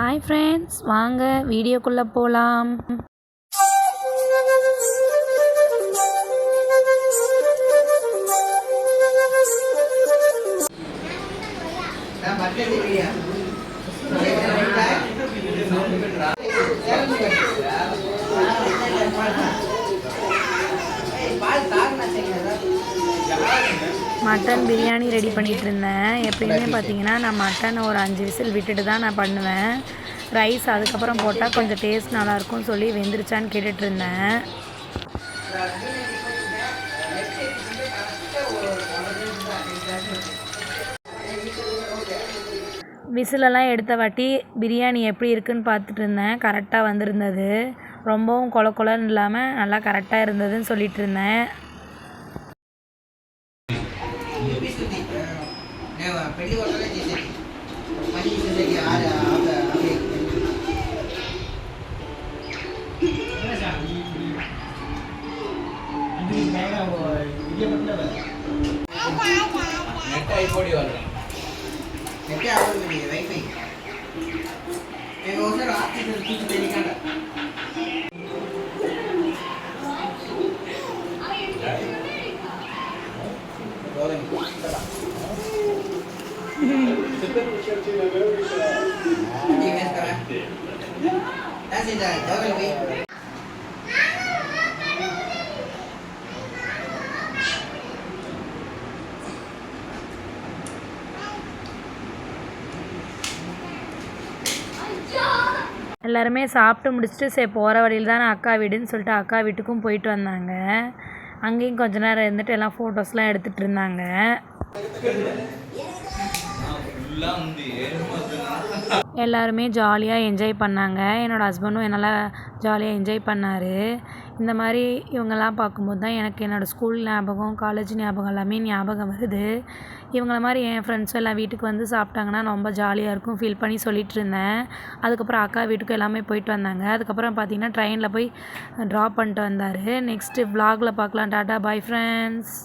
Hi friends, வாங்க வீடியோக்குள்ளே போகலாம். மட்டன் பிரியாணி ரெடி பண்ணிகிட்டு இருந்தேன். எப்பயுமே பார்த்தீங்கன்னா நான் மட்டன் ஒரு 5 விசில் விட்டுட்டு தான் நான் பண்ணுவேன். ரைஸ் அதுக்கப்புறம் போட்டால் கொஞ்சம் டேஸ்ட் நல்லாயிருக்கும்னு சொல்லி வெந்துருச்சான்னு கேட்டுட்ருந்தேன். விசிலெல்லாம் எடுத்த வாட்டி பிரியாணி எப்படி இருக்குதுன்னு பார்த்துட்டு இருந்தேன். கரெக்டாக வந்திருந்தது. ரொம்பவும் கொல கொலன்னு இல்லாமல் நல்லா கரெக்டாக இருந்ததுன்னு சொல்லிட்டு இருந்தேன். எல்லாருமே சாப்பிட்டு முடிச்சுட்டு சரி போகிற வழியில் தான் அக்கா வீடுன்னு சொல்லிட்டு அக்கா வீட்டுக்கும் போயிட்டு வந்தாங்க. அங்கேயும் கொஞ்ச நேரம் இருந்துட்டு எல்லாம் ஃபோட்டோஸ்லாம் எடுத்துகிட்டு இருந்தாங்க. எல்லாருமே ஜாலியாக என்ஜாய் பண்ணாங்க. என்னோடய ஹஸ்பண்டும் என்னால் ஜாலியாக என்ஜாய் பண்ணார். இந்த மாதிரி இவங்கெல்லாம் பார்க்கும்போது தான் எனக்கு என்னோடய ஸ்கூல் ஞாபகம், காலேஜ் ஞாபகம் எல்லாமே ஞாபகம் வருது. இவங்கள மாதிரி என் ஃப்ரெண்ட்ஸும் எல்லாம் வீட்டுக்கு வந்து சாப்பிட்டாங்கன்னா ரொம்ப ஜாலியாக இருக்கும் ஃபீல் பண்ணி சொல்லிகிட்டு இருந்தேன். அதுக்கப்புறம் அக்கா வீட்டுக்கு எல்லாமே போயிட்டு வந்தாங்க. அதுக்கப்புறம் பார்த்திங்கன்னா ட்ரெயினில் போய் ட்ராப் பண்ணிட்டு வந்தார். நெக்ஸ்ட்டு வ்ளாகில் பார்க்கலாம். Tata, bye friends.